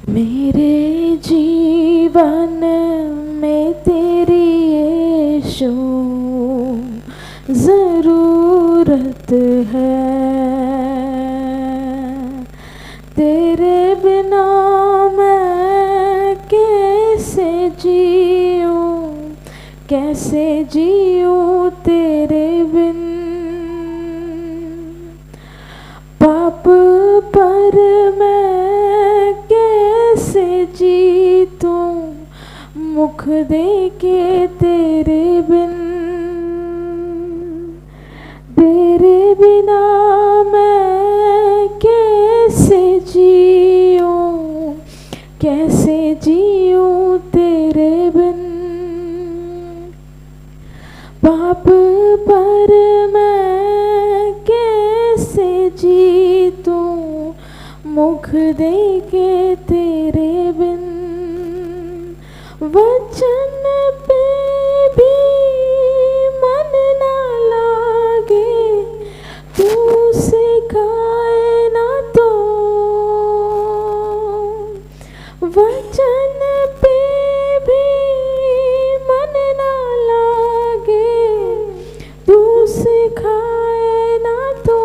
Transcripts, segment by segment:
मेरे जीवन में तेरी यीशु ज़रूरत है। तेरे बिना मैं कैसे जीऊँ तेरे बिन। पाप पर मैं कैसे जीतूं मुख देके तेरे बिन। तेरे बिना मैं कैसे जीऊं तेरे बिन। पाप पर मैं कैसे जीतूं मुख देके तेरे बिन। वचन पे भी मन ना लागे, तू सिखाए ना तो। वचन पे भी मन ना लागे, तू सिखाए ना तो।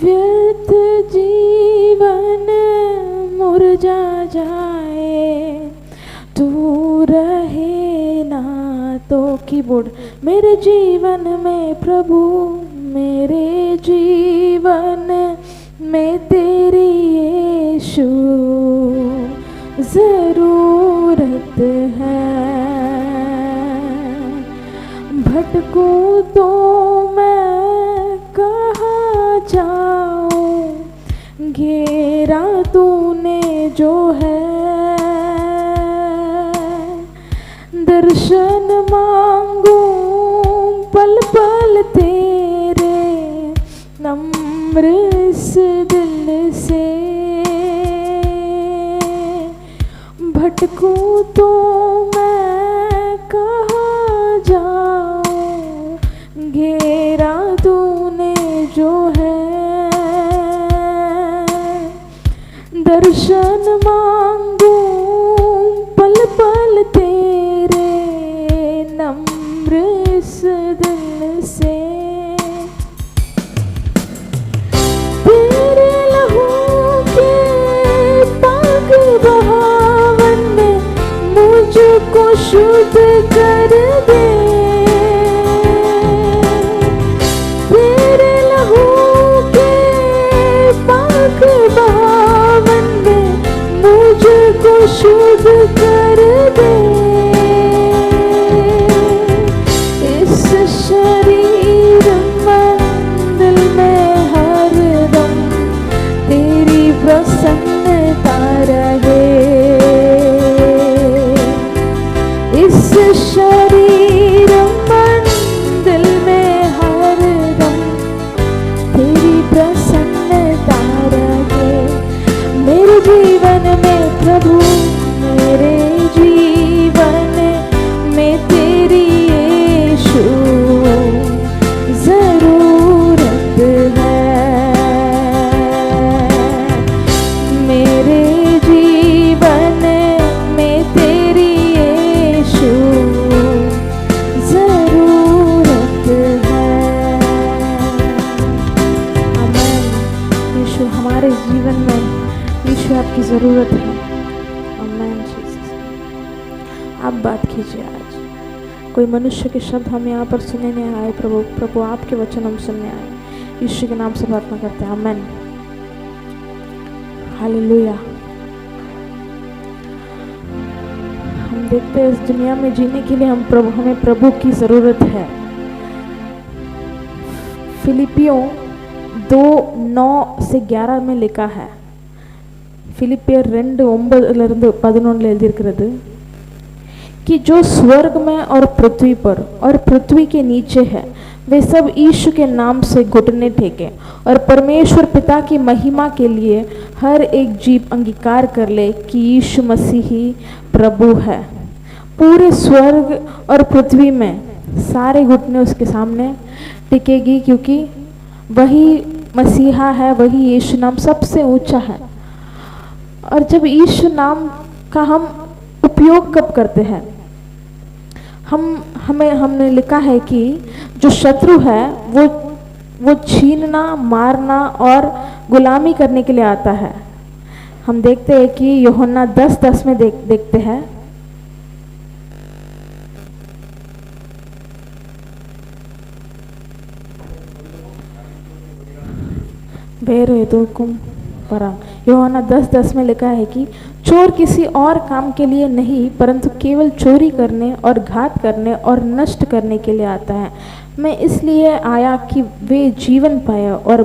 व्यर्थ जीवन मुरझा जाए, तू रहे ना तो। कीबोर्ड। मेरे जीवन में प्रभु, मेरे जीवन में तेरी यीशु ज़रूरत है। भटकूं तो मैं कहाँ जाऊं, घेरा तूने जो है। दर्शन मांगूं पल पल तेरे, नम्र इस दिल से। भटकूं तो मैं कहाँ जाऊं, घेरा तूने जो है। दर्शन मांगूं पल पल तेरे, नम्र इस दिल से। तेरे लहू के पाक बहावन में मुझको शुद्ध कर दे। तेरे लहू के पाक बहावन में मुझको शुद्ध कर दे। इस शरीर मंदिर में हरदम तेरी प्रसन्नता रहे। इस शरीर मंदिर में हरदम तेरी प्रसन्नता रहे। मेरे जीवन में प्रभु, मेरे जीवन में तेरी यीशु ज़रूरत है। मेरे जीवन में तेरी यीशु ज़रूरत है। आमीन। यीशु हमारे जीवन में, यीशु आपकी ज़रूरत है। आमीन जीसस। आप बात कीजिए। आज कोई मनुष्य के शब्द हमें यहाँ पर सुनने नहीं आए प्रभु, प्रभु आपके वचन हम सुनने आए। यीशु के नाम से प्रार्थना करते हैं। आमीन। हालेलुया। हम देखते हैं इस दुनिया में जीने के लिए हमें प्रभु की ज़रूरत है। फिलिपियों 2:9-11 में लिखा है। फिलिपियर 2:9-11 எழுதியிருக்கிறது कि जो स्वर्ग में और पृथ्वी पर और पृथ्वी के नीचे है, वे सब यीशु के नाम से घुटने टेके और परमेश्वर पिता की महिमा के लिए हर एक जीव अंगीकार कर ले कि यीशु मसीह ही प्रभु है। पूरे स्वर्ग और पृथ्वी में सारे घुटने उसके सामने टिकेगी, क्योंकि वही मसीहा है, वही यीशु नाम सबसे ऊंचा है। और जब यीशु नाम का हम उपयोग कब करते हैं, हमने लिखा है कि जो शत्रु है वो छीनना, मारना और गुलामी करने के लिए आता है। हम देखते हैं कि यूहन्ना 10:10 में देखते हैं, यूहन्ना 10:10 में लिखा है कि चोर किसी और काम के लिए नहीं परंतु केवल चोरी करने और घात करने और नष्ट करने के लिए आता है। मैं इसलिए आया कि वे जीवन पाए और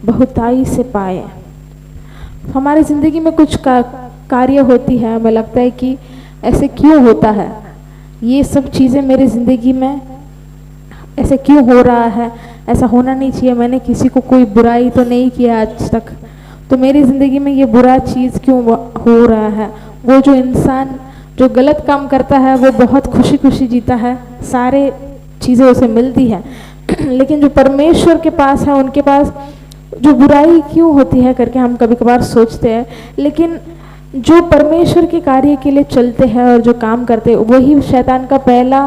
बहुताई से पाए। हमारी ज़िंदगी में कुछ कार्य होती है, हमें लगता है कि ऐसे क्यों होता है, ये सब चीज़ें मेरी ज़िंदगी में ऐसे क्यों हो रहा है, ऐसा होना नहीं चाहिए, मैंने किसी को कोई बुराई तो नहीं किया आज तक, तो मेरी ज़िंदगी में ये बुरा चीज़ क्यों हो रहा है। वो जो इंसान जो गलत काम करता है वो बहुत खुशी खुशी जीता है, सारे चीज़ें उसे मिलती है, लेकिन जो परमेश्वर के पास है उनके पास जो बुराई क्यों होती है करके हम कभी कभार सोचते हैं। लेकिन जो परमेश्वर के कार्य के लिए चलते हैं और जो काम करते हैं वही शैतान का पहला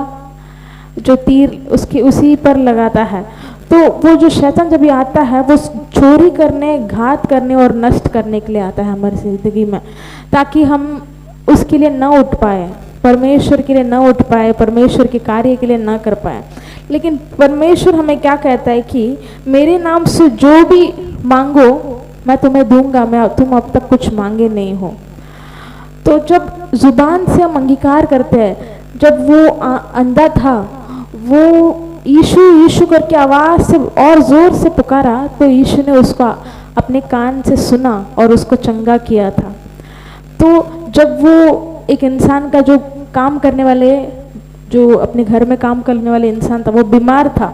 जो तीर उसी पर लगाता है। तो वो जो शैतान जब ये आता है वो चोरी करने, घात करने और नष्ट करने के लिए आता है हमारी ज़िंदगी में, ताकि हम उसके लिए न उठ पाए, परमेश्वर के लिए न उठ पाए, परमेश्वर के कार्य के लिए न कर पाए। लेकिन परमेश्वर हमें क्या कहता है कि मेरे नाम से जो भी मांगो मैं तुम्हें दूंगा, तुम अब तक कुछ मांगे नहीं हो। तो जब जुबान से हम अंगीकार करते हैं, जब वो अंधा था वो यीशु यीशु करके आवाज़ से और ज़ोर से पुकारा तो यीशु ने उसको अपने कान से सुना और उसको चंगा किया था। तो जब वो एक इंसान का जो काम करने वाले, जो अपने घर में काम करने वाले इंसान था, वो बीमार था,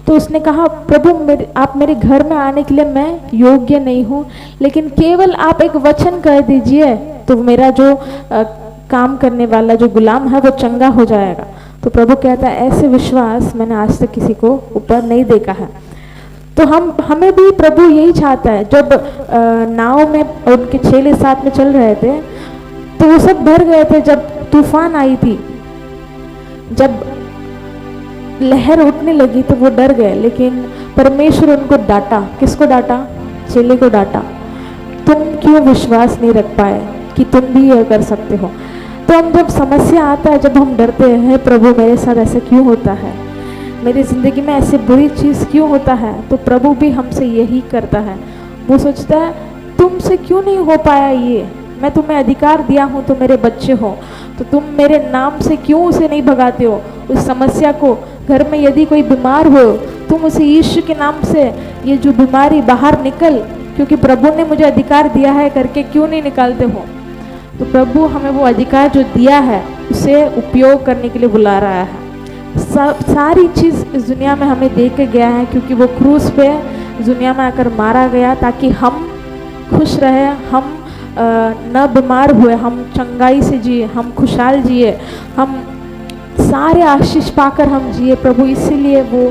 तो उसने कहा प्रभु आप मेरे घर में आने के लिए मैं योग्य नहीं हूँ, लेकिन केवल आप एक वचन कह दीजिए तो मेरा जो काम करने वाला जो गुलाम है वो चंगा हो जाएगा। तो प्रभु कहता है ऐसे विश्वास मैंने आज तक किसी को ऊपर नहीं देखा है। तो हमें भी प्रभु यही चाहता है। जब नाव में उनके चेले साथ में चल रहे थे तो वो सब डर गए थे जब तूफान आई थी, जब लहर उठने लगी तो वो डर गए, लेकिन परमेश्वर उनको डांटा। किसको डांटा? चेले को डांटा। तुम क्यों विश्वास नहीं रख पाए कि तुम भी यह कर सकते हो। तो हम जब समस्या आता है, जब हम डरते हैं प्रभु मेरे साथ ऐसा क्यों होता है, मेरी ज़िंदगी में ऐसे बुरी चीज़ क्यों होता है, तो प्रभु भी हमसे यही करता है। वो सोचता है तुमसे क्यों नहीं हो पाया ये, मैं तुम्हें अधिकार दिया हूँ, तो मेरे बच्चे हो, तो तुम मेरे नाम से क्यों उसे नहीं भगाते हो। उस समस्या को, घर में यदि कोई बीमार हो, तुम उसे यीशु के नाम से ये जो बीमारी बाहर निकल, क्योंकि प्रभु ने मुझे अधिकार दिया है करके क्यों नहीं निकालते हो। तो प्रभु हमें वो अधिकार जो दिया है उसे उपयोग करने के लिए बुला रहा है। सारी चीज़ इस दुनिया में हमें दे के गया है, क्योंकि वो क्रूस पे दुनिया में आकर मारा गया ताकि हम खुश रहे, हम न बीमार हुए, हम चंगाई से जिए, हम खुशहाल जिए, हम सारे आशीष पाकर हम जिए। प्रभु इसीलिए वो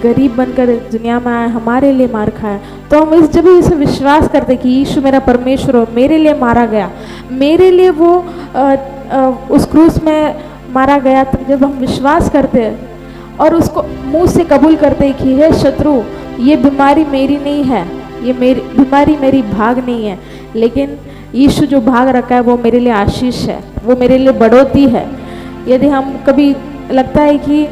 गरीब बनकर दुनिया में आया, हमारे लिए मार खाया। तो हम जब इसे विश्वास करते कि यीशु मेरा परमेश्वर हो, मेरे लिए मारा गया, मेरे लिए वो उस क्रूस में मारा गया, तो जब हम विश्वास करते हैं और उसको मुंह से कबूल करते हैं कि हे शत्रु ये बीमारी मेरी नहीं है, ये मेरी बीमारी मेरी भाग नहीं है, लेकिन यीशु जो भाग रखा है वो मेरे लिए आशीष है, वो मेरे लिए बढ़ोतरी है। यदि हम कभी लगता है कि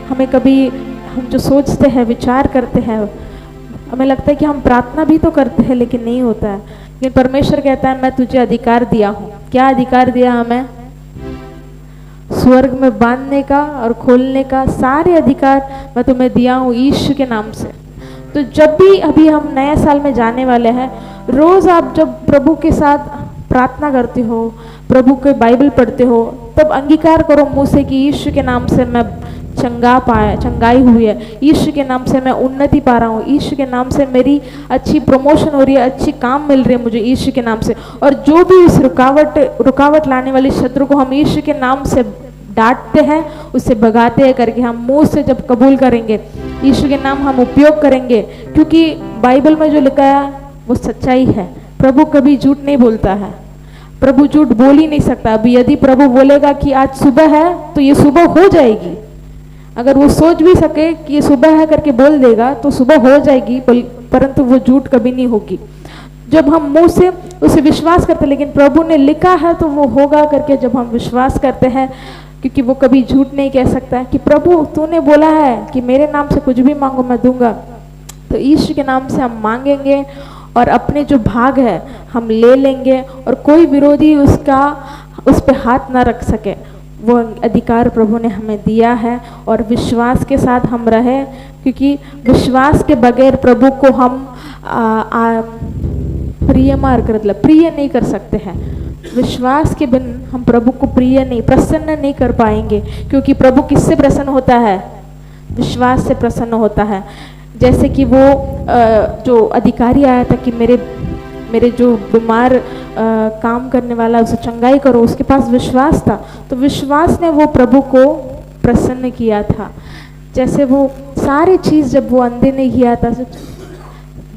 हमें कभी हम जो सोचते हैं, विचार करते हैं, हमें लगता है कि हम प्रार्थना भी तो करते हैं लेकिन नहीं होता है, लेकिन परमेश्वर कहता है मैं तुझे अधिकार दिया हूँ। क्या अधिकार दिया हमें? स्वर्ग में बांधने का और खोलने का सारे अधिकार मैं तुम्हें दिया हूँ यीशु के नाम से। तो जब भी अभी हम नए साल में जाने वाले हैं, रोज़ आप जब प्रभु के साथ प्रार्थना करते हो, प्रभु के बाइबल पढ़ते हो, तब अंगीकार करो मुँह से कि यीशु के नाम से मैं चंगाई हुई है, यीशु के नाम से मैं उन्नति पा रहा हूँ, यीशु के नाम से मेरी अच्छी प्रमोशन हो रही है, अच्छी काम मिल रही है मुझे यीशु के नाम से। और जो भी इस रुकावट लाने वाली शत्रु को हम यीशु के नाम से डांटते हैं, उससे भगाते हैं करके हम मुंह से जब कबूल करेंगे, यीशु के नाम हम उपयोग करेंगे, क्योंकि बाइबल में जो लिखा है वो सच्चाई है। प्रभु कभी झूठ नहीं बोलता है, प्रभु झूठ बोल ही नहीं सकता। अभी यदि प्रभु बोलेगा कि आज सुबह है तो ये सुबह हो जाएगी। अगर वो सोच भी सके कि ये सुबह है करके बोल देगा तो सुबह हो जाएगी, परंतु वो झूठ कभी नहीं होगी। जब हम मुंह से उसे विश्वास करते हैं, लेकिन प्रभु ने लिखा है तो वो होगा करके जब हम विश्वास करते हैं, क्योंकि वो कभी झूठ नहीं कह सकता है कि प्रभु तूने बोला है कि मेरे नाम से कुछ भी मांगो मैं दूंगा, तो यीशु के नाम से हम मांगेंगे और अपने जो भाग है हम ले लेंगे और कोई विरोधी उसका उस पर हाथ ना रख सके। वो अधिकार प्रभु ने हमें दिया है और विश्वास के साथ हम रहे, क्योंकि विश्वास के बगैर प्रभु को हम प्रिय नहीं कर सकते हैं। विश्वास के बिन हम प्रभु को प्रिय नहीं, प्रसन्न नहीं कर पाएंगे, क्योंकि प्रभु किससे प्रसन्न होता है? विश्वास से प्रसन्न होता है। जैसे कि वो जो अधिकारी आया था कि मेरे जो बीमार काम करने वाला उसे चंगाई करो, उसके पास विश्वास था, तो विश्वास ने वो प्रभु को प्रसन्न किया था। जैसे वो सारी चीज़ जब वो अंधे ने किया था,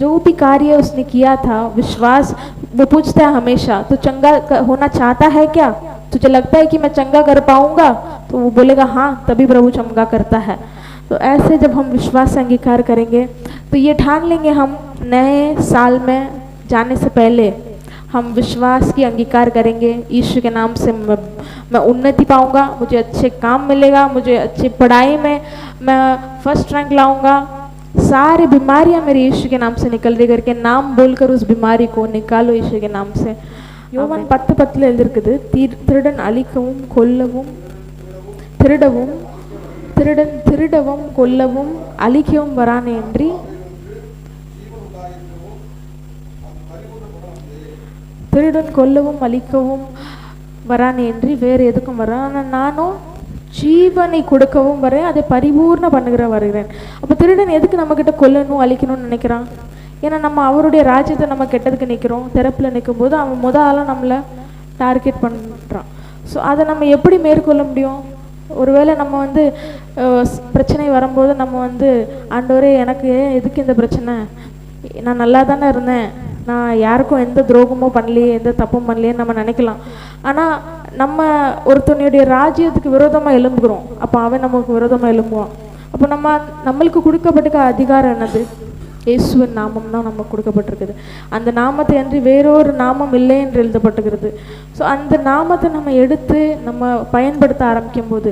जो भी कार्य उसने किया था, विश्वास वो पूछता है हमेशा, तो चंगा होना चाहता है क्या? तुझे लगता है कि मैं चंगा कर पाऊंगा? तो वो बोलेगा हाँ, तभी प्रभु चंगा करता है। तो ऐसे जब हम विश्वास से अंगीकार करेंगे तो ये ठान लेंगे हम नए साल में जाने से पहले हम विश्वास की अंगीकार करेंगे। यीशु के नाम से मैं उन्नति पाऊंगा, मुझे अच्छे काम मिलेगा, मुझे अच्छी पढ़ाई में मैं फर्स्ट रैंक लाऊंगा, सारी बीमारियां मेरे यीशु के नाम से निकल रही करके नाम बोलकर उस बीमारी को निकालो यीशु के नाम से। யோவான் 10:10 எழுதிருக்குது, திருடன் அழிக்கவும் கொல்லவும் திருடவும் கொல்லவும் அழிக்கவும் வரானே என்று திருடன் கொல்லவும் அழிக்கவும் வரானே என்று வேறு எதுக்கும் வரான், நானும் ஜீவனை கொடுக்கவும் வரேன், அதை பரிபூர்ண பண்ணுகிற வருகிறேன். அப்போ திருடன் எதுக்கு நம்ம கிட்ட கொல்லணும் அழிக்கணும்னு நினைக்கிறான்? ஏன்னா நம்ம அவருடைய ராஜ்யத்தை நம்ம கெட்டதுக்கு நிற்கிறோம். திறப்பில் நிற்கும் போது அவன் ஆளாக நம்மளை டார்கெட் பண்ணுறான். ஸோ அதை நம்ம எப்படி மேற்கொள்ள முடியும்? ஒருவேளை நம்ம வந்து பிரச்சனை வரும்போது நம்ம வந்து ஆண்டவரே எனக்கு எதுக்கு இந்த பிரச்சனை, நான் நல்லா தானே இருந்தேன், நான் யாருக்கும் எந்த துரோகமும் பண்ணலையே, எந்த தப்பும் பண்ணலையேன்னு நம்ம நினைக்கலாம். ஆனால் நம்ம ஒருத்தனுடைய ராஜ்யத்துக்கு விரோதமாக எழும்புகிறோம், அப்போ அவன் நமக்கு விரோதமாக எழும்புவான். அப்போ நம்மளுக்கு கொடுக்கப்பட்ட அதிகாரம் என்னது? இயேசுவின் நாமம் தான் நமக்கு கொடுக்கப்பட்டிருக்குது. அந்த நாமத்தை அன்றி வேறொரு நாமம் இல்லை என்று எழுதப்பட்டிருக்கிறது. ஸோ அந்த நாமத்தை நம்ம எடுத்து நம்ம பயன்படுத்த ஆரம்பிக்கும் போது